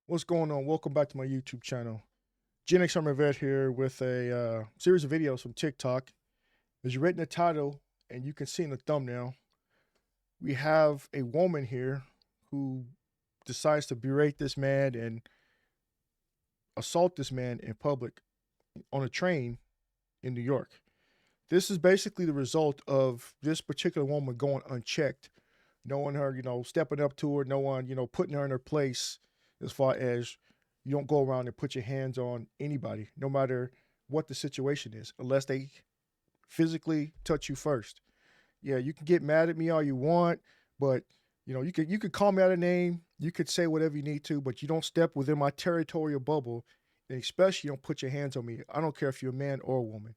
What's going on? Welcome back to my YouTube channel. Gen X Summer Vet here with a series of videos from TikTok. As you read in the title, and you can see in the thumbnail, we have a woman here who decides to berate this man and assault this man in public on a train in New York. This is basically the result of this particular woman going unchecked, no one her, stepping up to her, no one, putting her in her place as far as you don't go around and put your hands on anybody, no matter what the situation is, unless they physically touch you first. Yeah, you can get mad at me all you want, but you could call me out a name, you could say whatever you need to, but you don't step within my territorial bubble, and especially you don't put your hands on me. I don't care if you're a man or a woman.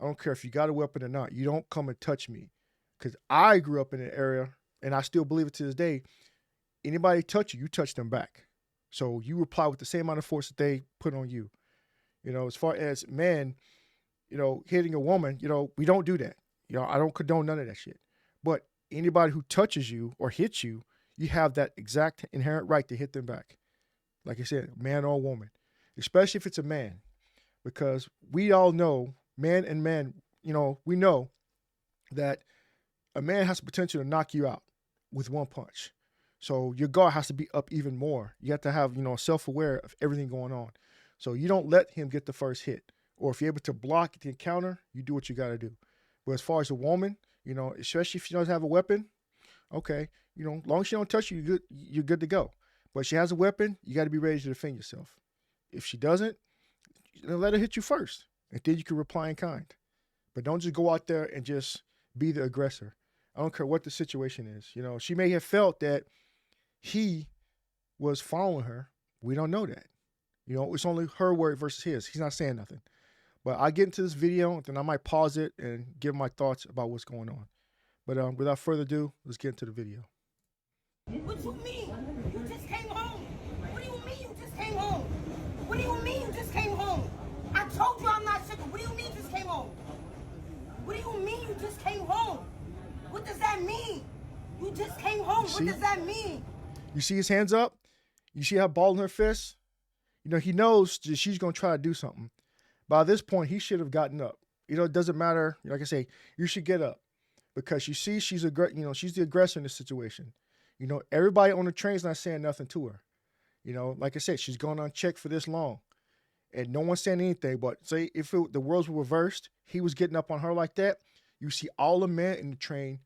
I don't care if you got a weapon or not. You don't come and touch me, because I grew up in an area, and I still believe it to this day. Anybody touch you, you touch them back. So you reply with the same amount of force that they put on you. As far as men, hitting a woman, we don't do that. I don't condone none of that shit. But anybody who touches you or hits you, you have that exact inherent right to hit them back. Like I said, man or woman, especially if it's a man, because we all know, man and man, we know that a man has the potential to knock you out with one punch. So your guard has to be up even more. You have to have, self-aware of everything going on. So you don't let him get the first hit. Or if you're able to block the encounter, you do what you got to do. But as far as a woman, especially if she doesn't have a weapon, okay, as long as she don't touch you, you're good to go. But if she has a weapon, you got to be ready to defend yourself. If she doesn't, let her hit you first. And then you can reply in kind. But don't just go out there and just be the aggressor. I don't care what the situation is. She may have felt that he was following her. We don't know that. It's only her word versus his. He's not saying nothing. But I get into this video, then I might pause it and give my thoughts about what's going on. But without further ado, let's get into the video. What you mean? You just came home. What do you mean you just came home? What do you mean you just came home? I told you I'm not sick. What do you mean you just came home? What do you mean you just came home? What does that mean? You just came home. What does that mean? You see his hands up? You see how ball in her fist? He knows that she's going to try to do something. By this point, he should have gotten up. It doesn't matter. Like I say, you should get up because you see she's she's the aggressor in this situation. Everybody on the train's not saying nothing to her. Like I said, she's gone unchecked for this long, and no one's saying anything. But say if the roles were reversed, he was getting up on her like that. You see all the men in the train,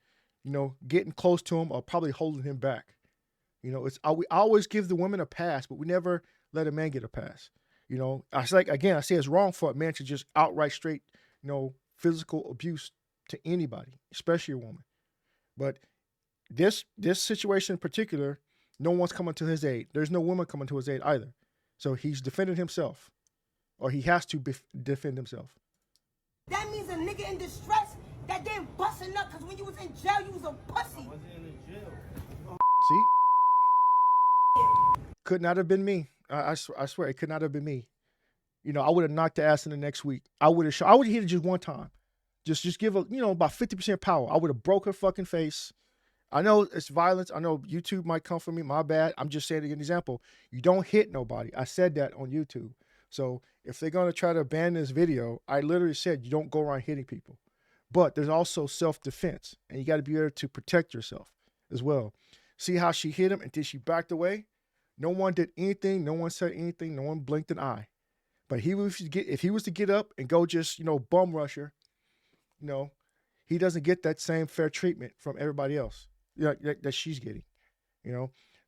getting close to him or probably holding him back. We always give the women a pass, but we never let a man get a pass. I say it's wrong for a man to just outright straight, physical abuse to anybody, especially a woman. But this situation in particular, no one's coming to his aid. There's no woman coming to his aid either. So he's defending himself, or he has to defend himself. That means a nigga in distress that then busting up because when you was in jail, you was a pussy. I wasn't in jail. See? Could not have been me. I swear it could not have been me. I would have knocked the ass in the next week. I would have hit it just one time. Just give her, about 50% power. I would have broke her fucking face. I know it's violence. I know YouTube might come for me. My bad. I'm just saying an example. You don't hit nobody. I said that on YouTube. So if they're going to try to ban this video, I literally said you don't go around hitting people. But there's also self-defense. And you got to be able to protect yourself as well. See how she hit him and then she backed away? No one did anything. No one said anything. No one blinked an eye. But if he was to get up and go just, bum rush her, he doesn't get that same fair treatment from everybody else that she's getting.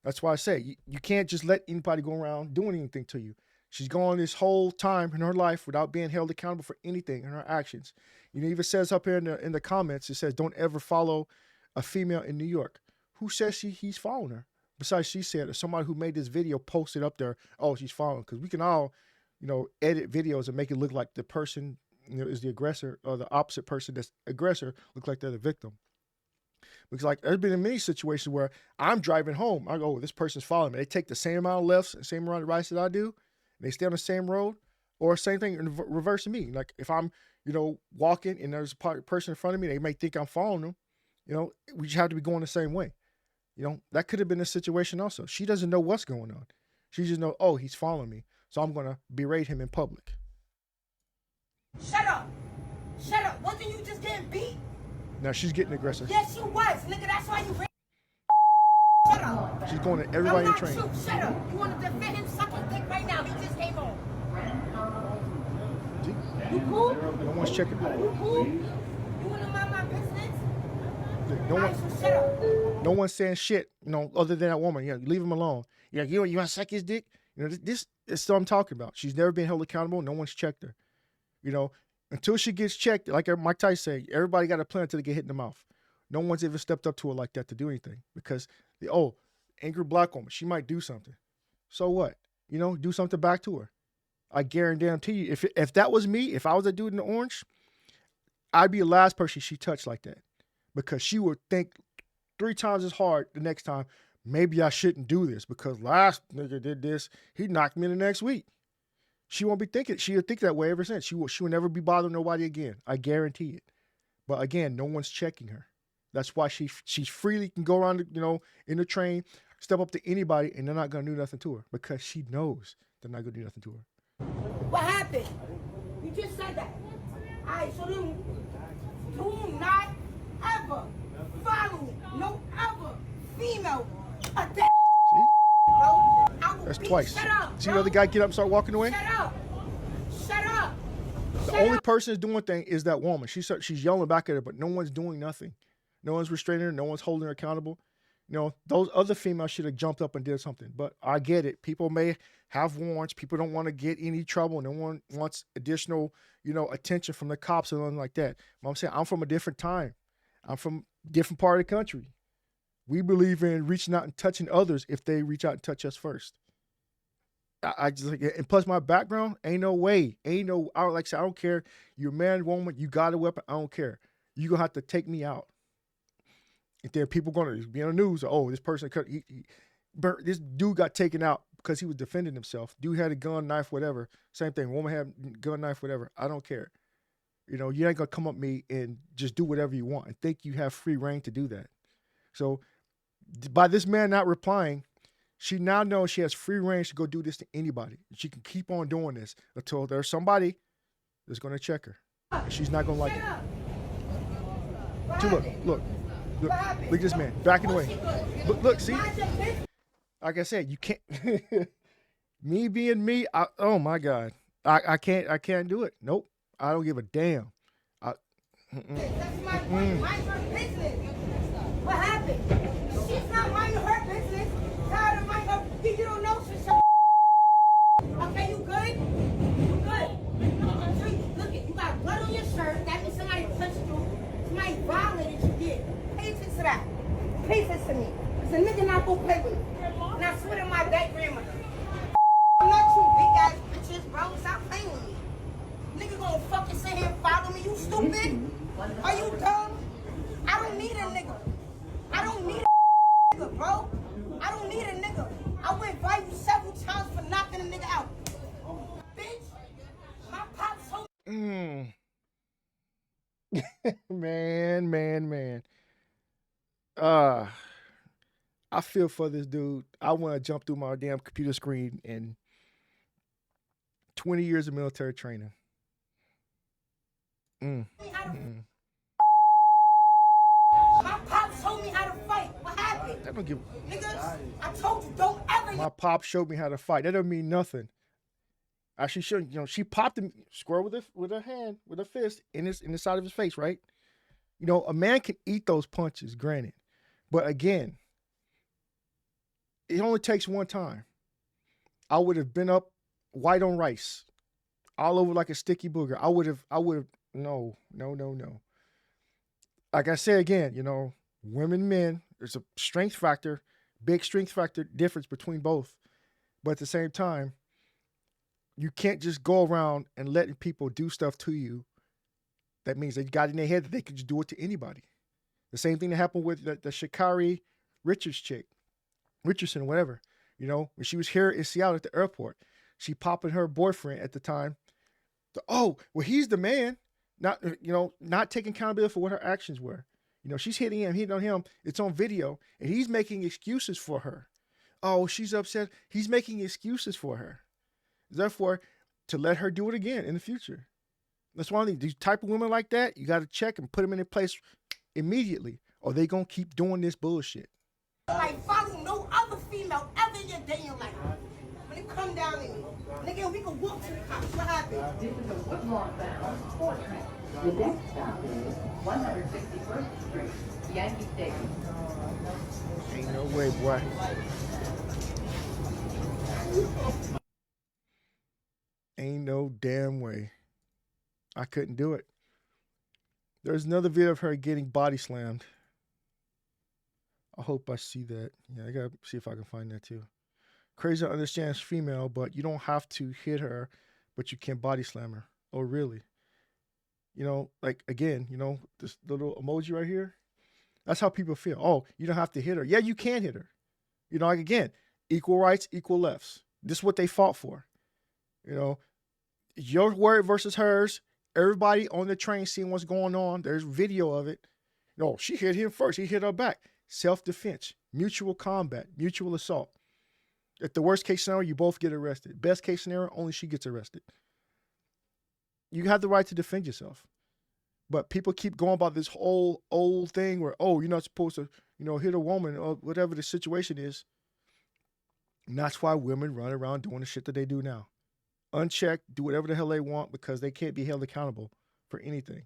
That's why I say you can't just let anybody go around doing anything to you. She's gone this whole time in her life without being held accountable for anything in her actions. It even says up here in the comments, it says, don't ever follow a female in New York. Who says he's following her? Besides, she said, or somebody who made this video posted up there, oh, she's following. Because we can all, edit videos and make it look like the person, is the aggressor, or the opposite person that's aggressor look like they're the victim. Because there's been many situations where I'm driving home. I go, oh, this person's following me. They take the same amount of lefts, the same amount of rights that I do. They stay on the same road, or same thing in reverse of me. Like if I'm, walking and there's a person in front of me, they may think I'm following them. We just have to be going the same way. That could have been a situation also. She doesn't know what's going on. She just know, oh, he's following me, so I'm gonna berate him in public. Shut up. Shut up. Wasn't you just getting beat? Now she's getting aggressive. Yes, you was, nigga. That's why you. Shut up. She's going to everybody in the train. Shut up. You want to defend him sucking dick right now? He just came home. See? You cool? No one's checking. You cool? You want to mind my business? No Alright, one, so shut up. no one's saying shit. Other than that woman. Yeah, leave him alone. Yeah, you want to suck his dick? This is what I'm talking about. She's never been held accountable. No one's checked her. Until she gets checked, like Mike Tyson said, everybody got a plan until they get hit in the mouth. No one's ever stepped up to her like that to do anything because, angry black woman, she might do something. So what? Do something back to her. I guarantee you, if that was me, if I was a dude in the orange, I'd be the last person she touched like that because she would think 3 times as hard the next time. Maybe I shouldn't do this because last nigga did this. He knocked me in the next week. She won't be thinking. She'll think that way ever since. She will never be bothering nobody again. I guarantee it. But again, no one's checking her. That's why she freely can go around, in the train, step up to anybody, and they're not gonna do nothing to her because she knows they're not gonna do nothing to her. What happened? You just said that. Alright, so then do not ever follow no other female a day. See? Bro, That's twice. Shut up. See the other guy get up and start walking away? Shut up. Shut up. The only person that's doing thing is that woman. She's yelling back at her, but no one's doing nothing. No one's restraining her. No one's holding her accountable. Those other females should have jumped up and did something. But I get it. People may have warrants. People don't want to get any trouble. No one wants additional, attention from the cops or nothing like that. But I'm saying I'm from a different time. I'm from a different part of the country. We believe in reaching out and touching others if they reach out and touch us first. I just and plus my background, ain't no way. Like I said, I don't care. You're a man, woman, you got a weapon, I don't care. You're gonna have to take me out. And then people gonna be on the news, this person this dude got taken out because he was defending himself. Dude had a gun, knife, whatever. Same thing. Woman had gun, knife, whatever. I don't care. You ain't gonna come up me and just do whatever you want and think you have free reign to do that. So by this man not replying, she now knows she has free range to go do this to anybody. She can keep on doing this until there's somebody that's going to check her. She's not going to like it. See, look at this man backing away. Look, see? Like I said, you can't. Me being me, oh my God, I can't do it. Nope, I don't give a damn. That's my business. What happened? She's not minding her business. Tired of minding her. You don't know she's okay, you good? You good? Look it, you got blood on your shirt. That means somebody touched you. Somebody violated you did. Pay attention to that. Pay attention to me. Because a nigga not gonna play with me. And I swear to my dead grandmother. I'm not you big ass bitches, bro. Stop playing with me. Nigga gonna fucking sit here and follow me. You stupid? Are you dumb? I don't need a nigga. I don't need a nigga, bro. I don't need a nigga. I went by you several times for knocking a nigga out. Bitch, my pops told me. Man. I feel for this dude. I want to jump through my damn computer screen and 20 years of military training. My pops told me how to fight. What happened? I don't give. Niggas, I told you, don't ever. My pop showed me how to fight. That doesn't mean nothing. Actually, she popped him square with her hand, with her fist in the side of his face, right? A man can eat those punches, granted, but again, it only takes one time. I would have been up white on rice, all over like a sticky booger. I would have. No. Like I say again, women, men, there's a strength factor, big strength factor difference between both. But at the same time, you can't just go around and letting people do stuff to you. That means they got in their head that they could just do it to anybody. The same thing that happened with the Sha'Carri Richardson, whatever. When she was here in Seattle at the airport, she popping her boyfriend at the time. He's the man. Not taking accountability for what her actions were. She's hitting on him. It's on video, and he's making excuses for her. Oh, she's upset. He's making excuses for her. Therefore, to let her do it again in the future. That's one thing. These type of women like that, you got to check and put them in place immediately, or they gonna keep doing this bullshit. Like, follow no other female ever in your day in your life. When it come down to me, nigga, we can walk to the cops. What happened? This is a Woodlawn-bound portrait. The next stop is 161st Street, Yankee Stadium. Ain't no way, boy. Ain't no damn way. I couldn't do it. There's another video of her getting body slammed. I hope I see that. Yeah, I gotta see if I can find that too. Crazy to understand it's female, but you don't have to hit her, but you can body slam her. Oh, really? You know, like, again, you know, this little emoji right here. That's how people feel. Oh, you don't have to hit her. Yeah, you can hit her. You know, like, again, equal rights, equal lefts. This is what they fought for. You know, your word versus hers. Everybody on the train seeing what's going on. There's video of it. No, she hit him first. He hit her back. Self-defense, mutual combat, mutual assault. If the worst case scenario, you both get arrested. Best case scenario, only she gets arrested. You have the right to defend yourself. But people keep going about this whole old thing where, oh, you're not supposed to, you know, hit a woman or whatever the situation is. And that's why women run around doing the shit that they do now. Unchecked, do whatever the hell they want because they can't be held accountable for anything.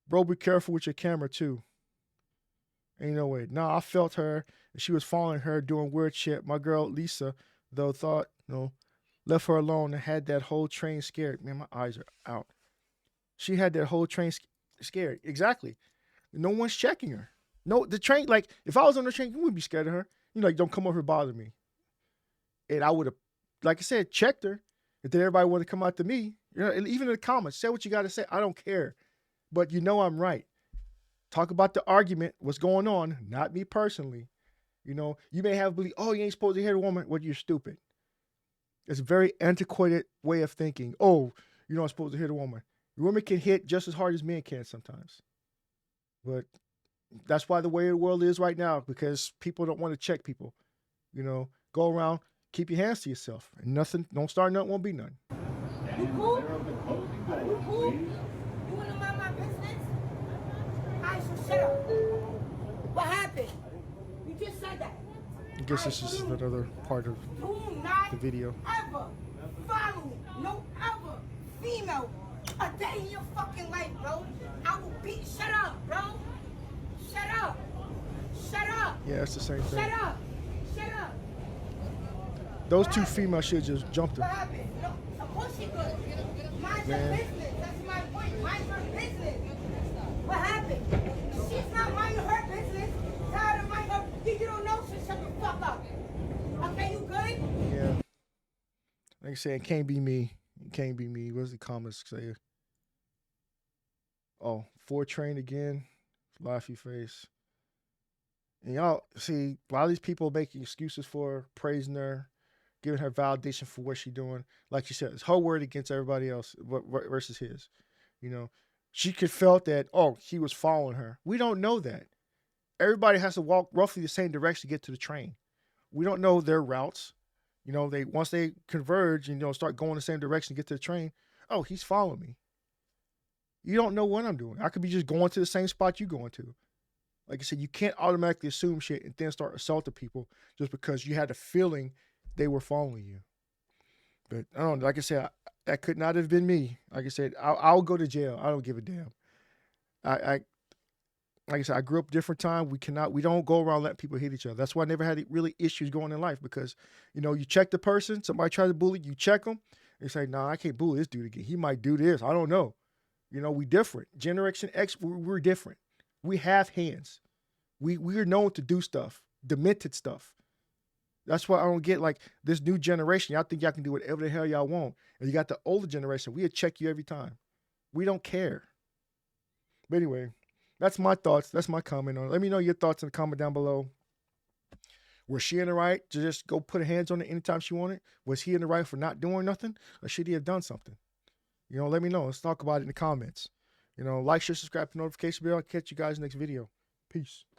Bro, be careful with your camera too. Ain't no way. Nah, I felt her. And she was following her doing weird shit. My girl Lisa, though, thought, you know, left her alone and had that whole train scared. Man, my eyes are out. She had that whole train scared. Exactly. No one's checking her. No, the train, like, if I was on the train, you wouldn't be scared of her. You know, like, don't come over and bother me. And I would have, like I said, checked her. If then everybody wanted to come out to me, you know, and even in the comments, say what you got to say. I don't care. But you know I'm right. Talk about the argument, what's going on, not me personally. You know, you may have believed, oh, you ain't supposed to hit a woman. Well, you're stupid. It's a very antiquated way of thinking. Oh, you're not supposed to hit a woman. Women can hit just as hard as men can sometimes. But that's why the way the world is right now, because people don't want to check people. You know, go around, keep your hands to yourself. And nothing, don't start nothing, won't be none. You cool? You cool? You wanna mind my business? Alright, so shut up. What happened? You just said that. I guess this is another part of Do not the video. ever follow me. No ever female a day in your fucking life, bro. I will beat. Shut up, bro. Shut up. Shut up. Yeah, it's the same thing. Shut up. Shut up. Those two females should have just jumped What her. happened? No, of course she could. Mind your Man. business. That's my point. Mind your business. What happened? She's not minding her business. Tell her to mind her. You don't know, so shut the fuck up. Okay, you good? Yeah. Like I said, it can't be me. It can't be me. What's the comments say? Oh, 4 train again. Laughy face. And y'all see, a lot of these people making excuses for her, praising her, giving her validation for what she's doing. Like she said, it's her word against everybody else versus his. You know, she could felt that, oh, he was following her. We don't know that. Everybody has to walk roughly the same direction to get to the train. We don't know their routes. You know, they once they converge and, you know, start going the same direction to get to the train, oh, he's following me. You don't know what I'm doing. I could be just going to the same spot you're going to. Like I said, you can't automatically assume shit and then start assaulting people just because you had a feeling they were following you. But I don't know. Like I said, that could not have been me. Like I said, I'll go to jail. I don't give a damn. Like I said, I grew up a different time. We don't go around letting people hit each other. That's why I never had really issues going in life because, you know, you check the person, somebody tries to bully, you check them, and say, nah, I can't bully this dude again. He might do this. I don't know. You know, we different. Generation X, we're different. We have hands. We're known to do stuff, demented stuff. That's why I don't get like this new generation. Y'all think y'all can do whatever the hell y'all want. And you got the older generation. We'll check you every time. We don't care. But anyway, that's my thoughts. That's my comment on it. Let me know your thoughts in the comment down below. Was she in the right to just go put her hands on it anytime she wanted? Was he in the right for not doing nothing? Or should he have done something? You know, let me know. Let's talk about it in the comments. You know, like, share, subscribe, to the notification bell. I'll catch you guys next video. Peace.